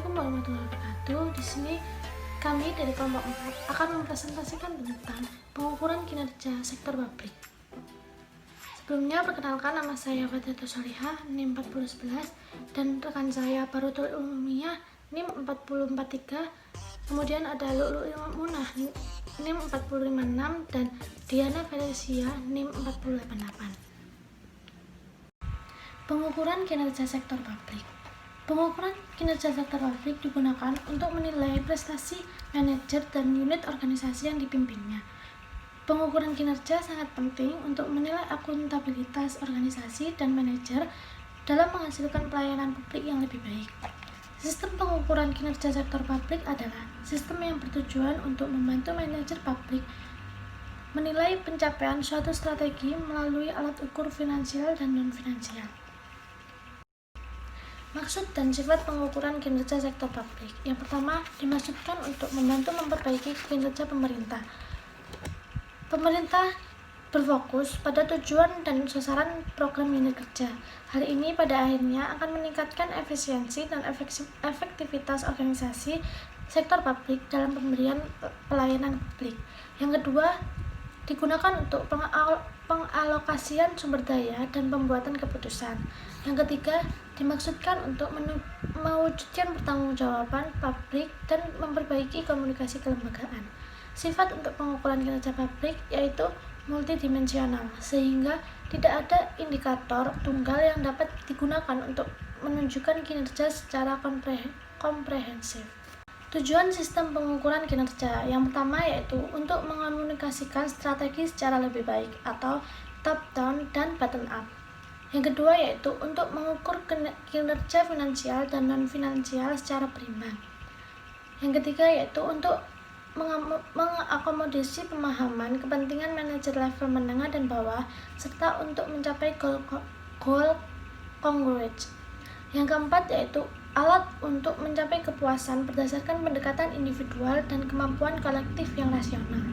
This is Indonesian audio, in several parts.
Assalamualaikum warahmatullahi wabarakatuh. Di sini kami dari kelompok 4 akan mempresentasikan tentang pengukuran kinerja sektor publik. Sebelumnya perkenalkan, nama saya Fadlatul Solihah, NIM 4011, dan rekan saya Barutul Ulumiyah, NIM 4043. Kemudian ada Lu'lu Munah, NIM 4056, dan Diana Felicia, NIM 4088. Pengukuran kinerja sektor publik. Pengukuran kinerja sektor publik digunakan untuk menilai prestasi manajer dan unit organisasi yang dipimpinnya. Pengukuran kinerja sangat penting untuk menilai akuntabilitas organisasi dan manajer dalam menghasilkan pelayanan publik yang lebih baik. Sistem pengukuran kinerja sektor publik adalah sistem yang bertujuan untuk membantu manajer publik menilai pencapaian suatu strategi melalui alat ukur finansial dan non-finansial. Maksud dan sifat pengukuran kinerja sektor publik. Yang pertama, dimaksudkan untuk membantu memperbaiki kinerja pemerintah. Pemerintah berfokus pada tujuan dan sasaran program unit kerja. Hal ini pada akhirnya akan meningkatkan efisiensi dan efektivitas organisasi sektor publik dalam pemberian pelayanan publik. Yang kedua, digunakan untuk pengalokasian sumber daya dan pembuatan keputusan. Yang ketiga, dimaksudkan untuk mewujudkan pertanggungjawaban publik dan memperbaiki komunikasi kelembagaan. Sifat untuk pengukuran kinerja publik yaitu multidimensional, sehingga tidak ada indikator tunggal yang dapat digunakan untuk menunjukkan kinerja secara komprehensif. Tujuan sistem pengukuran kinerja yang pertama yaitu untuk mengomunikasikan strategi secara lebih baik atau top down dan bottom up. Yang kedua yaitu untuk mengukur kinerja finansial dan non finansial secara berimbang. Yang ketiga yaitu untuk mengakomodasi pemahaman kepentingan manajer level menengah dan bawah serta untuk mencapai goal congruence. Yang keempat yaitu alat untuk mencapai kepuasan berdasarkan pendekatan individual dan kemampuan kolektif yang rasional.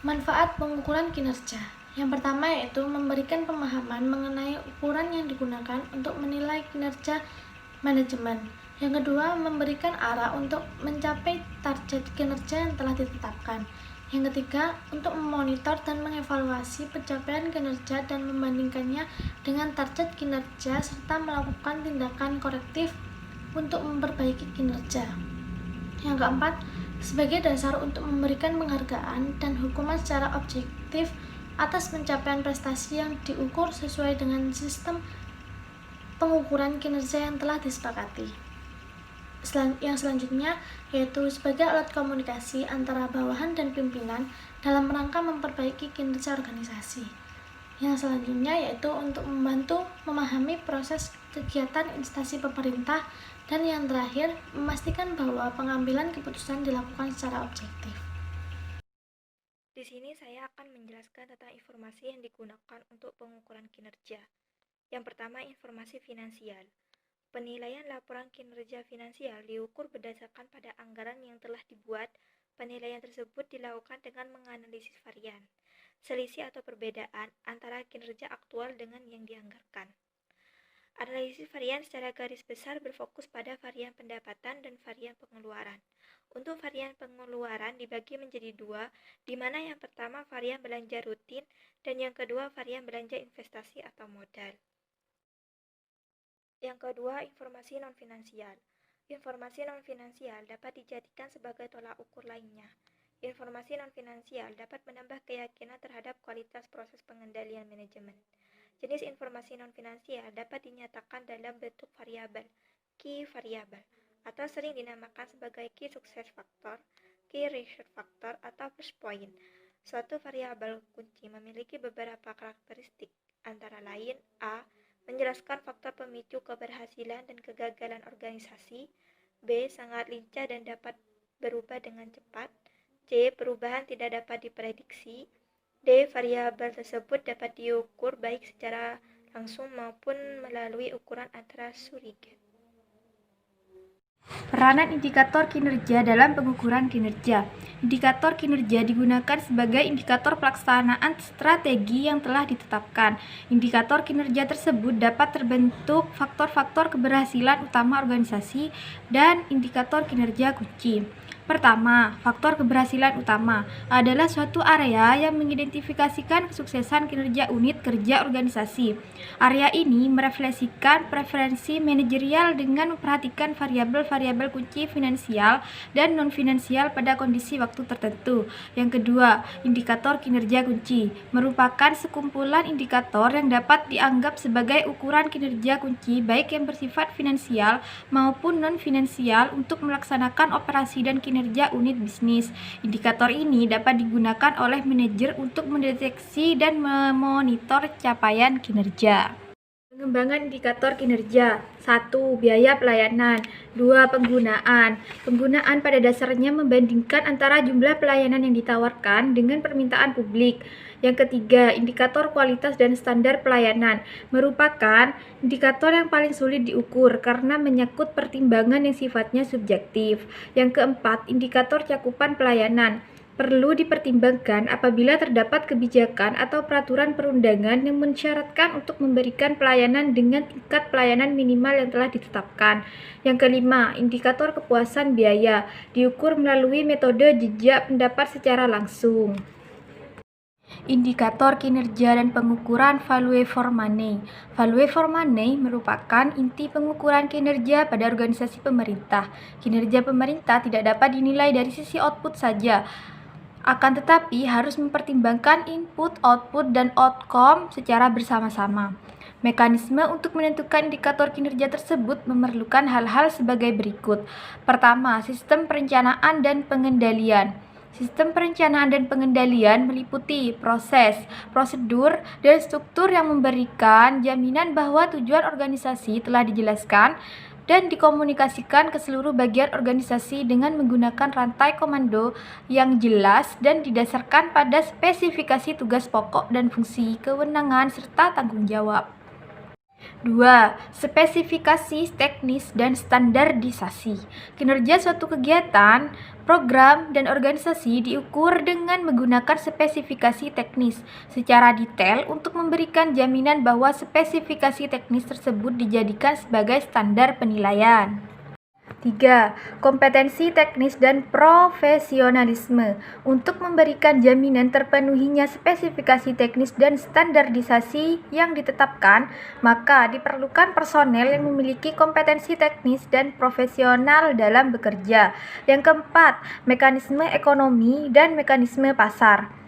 Manfaat pengukuran kinerja. Yang pertama yaitu memberikan pemahaman mengenai ukuran yang digunakan untuk menilai kinerja manajemen. Yang kedua, memberikan arah untuk mencapai target kinerja yang telah ditetapkan. Yang ketiga, untuk memonitor dan mengevaluasi pencapaian kinerja dan membandingkannya dengan target kinerja serta melakukan tindakan korektif untuk memperbaiki kinerja. Yang keempat, sebagai dasar untuk memberikan penghargaan dan hukuman secara objektif atas pencapaian prestasi yang diukur sesuai dengan sistem pengukuran kinerja yang telah disepakati. Yang selanjutnya yaitu sebagai alat komunikasi antara bawahan dan pimpinan dalam rangka memperbaiki kinerja organisasi. Yang selanjutnya yaitu untuk membantu memahami proses kegiatan instansi pemerintah, dan yang terakhir memastikan bahwa pengambilan keputusan dilakukan secara objektif. Di sini saya akan menjelaskan tentang informasi yang digunakan untuk pengukuran kinerja. Yang pertama, informasi finansial. Penilaian laporan kinerja finansial diukur berdasarkan pada anggaran yang telah dibuat. Penilaian tersebut dilakukan dengan menganalisis varian, selisih atau perbedaan antara kinerja aktual dengan yang dianggarkan. Analisis varian secara garis besar berfokus pada varian pendapatan dan varian pengeluaran. Untuk varian pengeluaran dibagi menjadi dua, di mana yang pertama varian belanja rutin dan yang kedua varian belanja investasi atau modal. Yang kedua, informasi non-finansial. Informasi non-finansial dapat dijadikan sebagai tolak ukur lainnya. Informasi non-finansial dapat menambah keyakinan terhadap kualitas proses pengendalian manajemen. Jenis informasi non-finansial dapat dinyatakan dalam bentuk variabel, key variable, atau sering dinamakan sebagai key success factor, key result factor, atau plus point. Suatu variabel kunci memiliki beberapa karakteristik, antara lain A. Menjelaskan faktor pemicu keberhasilan dan kegagalan organisasi. B. Sangat lincah dan dapat berubah dengan cepat. C. Perubahan tidak dapat diprediksi. D. Variabel tersebut dapat diukur baik secara langsung maupun melalui ukuran antara surrogate. Peranan indikator kinerja dalam pengukuran kinerja. Indikator kinerja digunakan sebagai indikator pelaksanaan strategi yang telah ditetapkan. Indikator kinerja tersebut dapat terbentuk faktor-faktor keberhasilan utama organisasi dan indikator kinerja kunci. Pertama, faktor keberhasilan utama adalah suatu area yang mengidentifikasikan kesuksesan kinerja unit kerja organisasi. Area ini merefleksikan preferensi manajerial dengan memperhatikan variabel-variabel kunci finansial dan non-finansial pada kondisi waktu tertentu. Yang kedua, indikator kinerja kunci merupakan sekumpulan indikator yang dapat dianggap sebagai ukuran kinerja kunci baik yang bersifat finansial maupun non-finansial untuk melaksanakan operasi dan kinerja unit bisnis. Indikator ini dapat digunakan oleh manajer untuk mendeteksi dan memonitor capaian kinerja. Pengembangan indikator kinerja. 1. Biaya pelayanan. 2. Penggunaan. Penggunaan pada dasarnya membandingkan antara jumlah pelayanan yang ditawarkan dengan permintaan publik. Yang ketiga, indikator kualitas dan standar pelayanan merupakan indikator yang paling sulit diukur karena menyangkut pertimbangan yang sifatnya subjektif. Yang keempat, indikator cakupan pelayanan perlu dipertimbangkan apabila terdapat kebijakan atau peraturan perundangan yang mensyaratkan untuk memberikan pelayanan dengan tingkat pelayanan minimal yang telah ditetapkan. Yang kelima, indikator kepuasan biaya diukur melalui metode jejak pendapat secara langsung. Indikator kinerja dan pengukuran value for money. Value for money merupakan inti pengukuran kinerja pada organisasi pemerintah. Kinerja pemerintah tidak dapat dinilai dari sisi output saja, akan tetapi harus mempertimbangkan input, output, dan outcome secara bersama-sama. Mekanisme untuk menentukan indikator kinerja tersebut memerlukan hal-hal sebagai berikut. Pertama, sistem perencanaan dan pengendalian. Sistem perencanaan dan pengendalian meliputi proses, prosedur, dan struktur yang memberikan jaminan bahwa tujuan organisasi telah dijelaskan dan dikomunikasikan ke seluruh bagian organisasi dengan menggunakan rantai komando yang jelas dan didasarkan pada spesifikasi tugas pokok dan fungsi, kewenangan, serta tanggung jawab. 2. Spesifikasi teknis dan standarisasi. Kinerja suatu kegiatan, program, dan organisasi diukur dengan menggunakan spesifikasi teknis secara detail untuk memberikan jaminan bahwa spesifikasi teknis tersebut dijadikan sebagai standar penilaian. 3. Kompetensi teknis dan profesionalisme. Untuk memberikan jaminan terpenuhinya spesifikasi teknis dan standarisasi yang ditetapkan, maka diperlukan personel yang memiliki kompetensi teknis dan profesional dalam bekerja. Yang keempat, mekanisme ekonomi dan mekanisme pasar.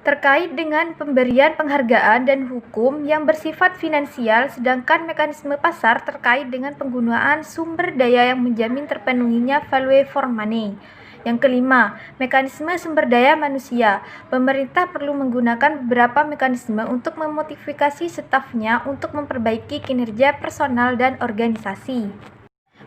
Terkait dengan pemberian penghargaan dan hukum yang bersifat finansial, sedangkan mekanisme pasar terkait dengan penggunaan sumber daya yang menjamin terpenuhinya value for money. Yang kelima, mekanisme sumber daya manusia. Pemerintah perlu menggunakan beberapa mekanisme untuk memotivasi stafnya untuk memperbaiki kinerja personal dan organisasi.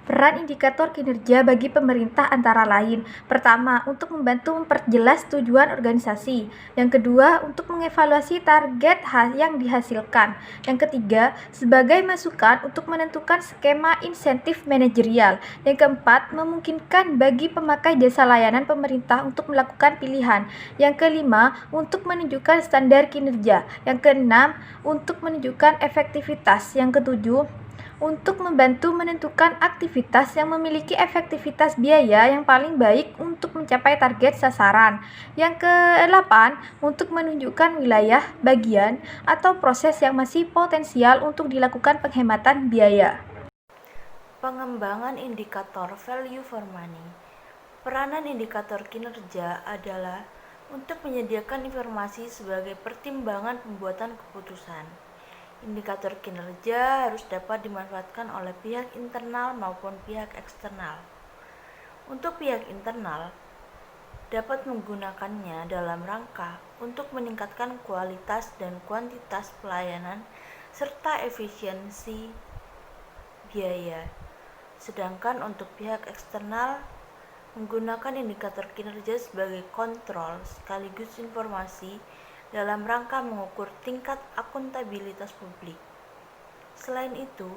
Peran indikator kinerja bagi pemerintah antara lain. Pertama, untuk membantu memperjelas tujuan organisasi. Yang kedua, untuk mengevaluasi target yang dihasilkan. Yang ketiga, sebagai masukan untuk menentukan skema insentif manajerial. Yang keempat, memungkinkan bagi pemakai jasa layanan pemerintah untuk melakukan pilihan. Yang kelima, untuk menunjukkan standar kinerja. Yang keenam, untuk menunjukkan efektivitas. Yang ketujuh, untuk membantu menentukan aktivitas yang memiliki efektivitas biaya yang paling baik untuk mencapai target sasaran. Yang ke-8, untuk menunjukkan wilayah, bagian, atau proses yang masih potensial untuk dilakukan penghematan biaya. Pengembangan indikator value for money. Peranan indikator kinerja adalah untuk menyediakan informasi sebagai pertimbangan pembuatan keputusan. Indikator kinerja harus dapat dimanfaatkan oleh pihak internal maupun pihak eksternal. Untuk pihak internal, dapat menggunakannya dalam rangka untuk meningkatkan kualitas dan kuantitas pelayanan serta efisiensi biaya. Sedangkan untuk pihak eksternal, menggunakan indikator kinerja sebagai kontrol sekaligus informasi dalam rangka mengukur tingkat akuntabilitas publik. Selain itu,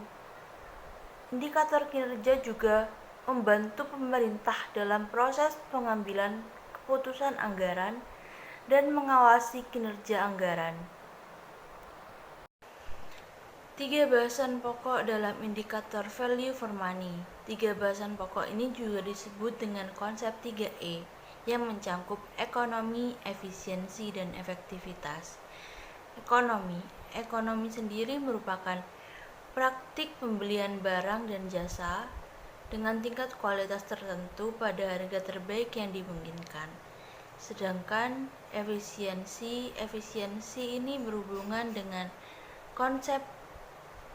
indikator kinerja juga membantu pemerintah dalam proses pengambilan keputusan anggaran dan mengawasi kinerja anggaran. 3 bahasan pokok dalam indikator value for money. 3 bahasan pokok ini juga disebut dengan konsep 3E yang mencakup ekonomi, efisiensi, dan efektivitas. Ekonomi sendiri merupakan praktik pembelian barang dan jasa dengan tingkat kualitas tertentu pada harga terbaik yang dimungkinkan. Sedangkan efisiensi ini berhubungan dengan konsep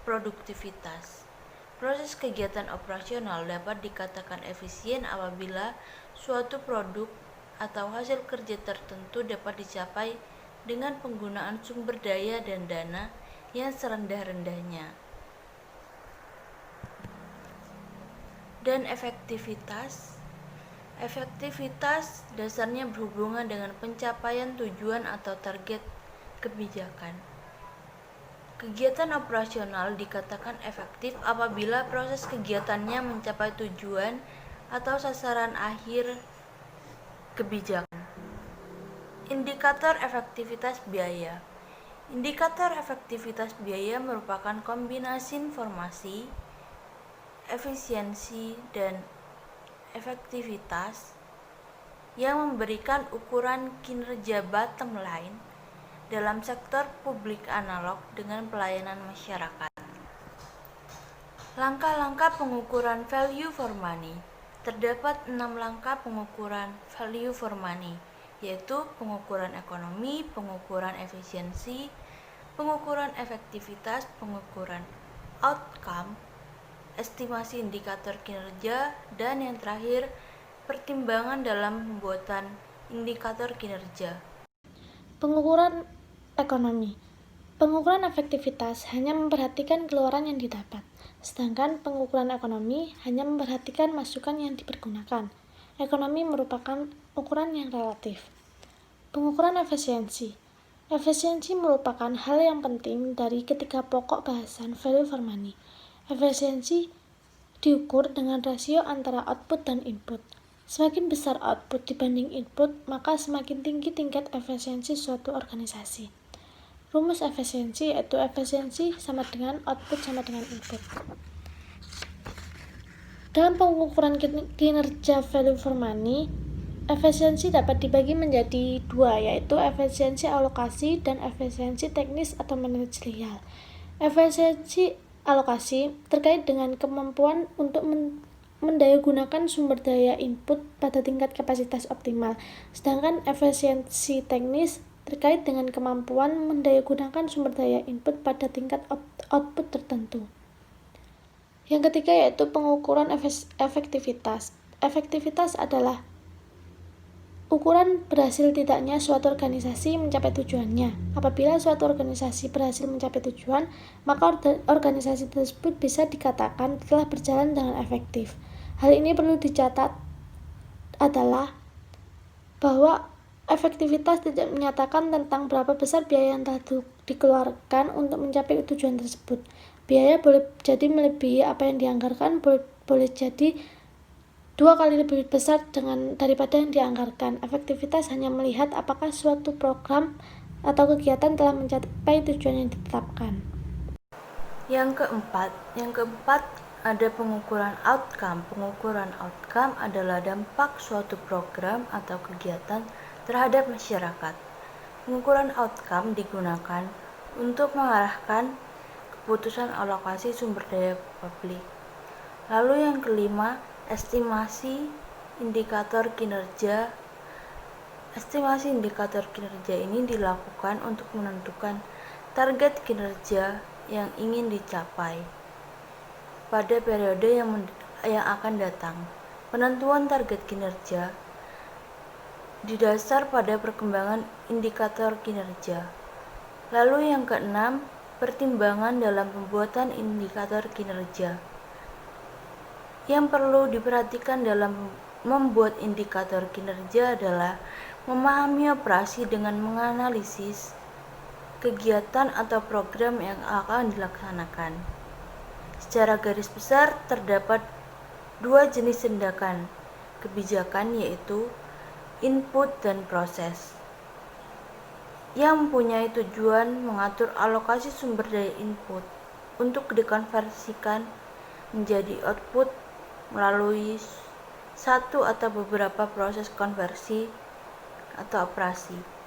produktivitas. Proses kegiatan operasional dapat dikatakan efisien apabila suatu produk atau hasil kerja tertentu dapat dicapai dengan penggunaan sumber daya dan dana yang serendah-rendahnya. Dan efektivitas dasarnya berhubungan dengan pencapaian tujuan atau target kebijakan. Kegiatan operasional dikatakan efektif apabila proses kegiatannya mencapai tujuan atau sasaran akhir kebijakan. Indikator efektivitas biaya. Indikator efektivitas biaya merupakan kombinasi informasi, efisiensi, dan efektivitas yang memberikan ukuran kinerja bottom line dalam sektor publik analog dengan pelayanan masyarakat. Langkah-langkah pengukuran value for money. Terdapat 6 langkah pengukuran value for money, yaitu pengukuran ekonomi, pengukuran efisiensi, pengukuran efektivitas, pengukuran outcome, estimasi indikator kinerja, dan yang terakhir, pertimbangan dalam pembuatan indikator kinerja. Pengukuran ekonomi. Pengukuran efektivitas hanya memperhatikan keluaran yang didapat, sedangkan pengukuran ekonomi hanya memperhatikan masukan yang dipergunakan. Ekonomi merupakan ukuran yang relatif. Pengukuran efisiensi. Efisiensi merupakan hal yang penting dari ketiga pokok bahasan value for money. Efisiensi diukur dengan rasio antara output dan input. Semakin besar output dibanding input, maka semakin tinggi tingkat efisiensi suatu organisasi. Rumus efisiensi yaitu efisiensi sama dengan output sama dengan input. Dalam pengukuran kinerja value for money, efisiensi dapat dibagi menjadi 2, yaitu efisiensi alokasi dan efisiensi teknis atau manajerial. Efisiensi alokasi terkait dengan kemampuan untuk mendayagunakan sumber daya input pada tingkat kapasitas optimal, sedangkan efisiensi teknis terkait dengan kemampuan mendayagunakan sumber daya input pada tingkat output tertentu. Yang ketiga yaitu pengukuran efektivitas. Efektivitas adalah ukuran berhasil tidaknya suatu organisasi mencapai tujuannya. Apabila suatu organisasi berhasil mencapai tujuan, maka organisasi tersebut bisa dikatakan telah berjalan dengan efektif. Hal ini perlu dicatat adalah bahwa efektivitas tidak menyatakan tentang berapa besar biaya yang telah dikeluarkan untuk mencapai tujuan tersebut. Biaya boleh jadi melebihi apa yang dianggarkan, boleh jadi 2 kali lebih besar daripada yang dianggarkan. Efektivitas hanya melihat apakah suatu program atau kegiatan telah mencapai tujuan yang ditetapkan. Yang keempat ada pengukuran outcome. Pengukuran outcome adalah dampak suatu program atau kegiatan terhadap masyarakat. Pengukuran outcome digunakan untuk mengarahkan keputusan alokasi sumber daya publik. Lalu yang kelima, estimasi indikator kinerja. Estimasi indikator kinerja ini dilakukan untuk menentukan target kinerja yang ingin dicapai pada periode yang akan datang. Penentuan target kinerja didasar pada perkembangan indikator kinerja. Lalu yang keenam, pertimbangan dalam pembuatan indikator kinerja. Yang perlu diperhatikan dalam membuat indikator kinerja adalah memahami operasi dengan menganalisis kegiatan atau program yang akan dilaksanakan. Secara garis besar terdapat dua jenis tindakan kebijakan, yaitu input dan proses, yang mempunyai tujuan mengatur alokasi sumber daya input untuk dikonversikan menjadi output melalui satu atau beberapa proses konversi atau operasi.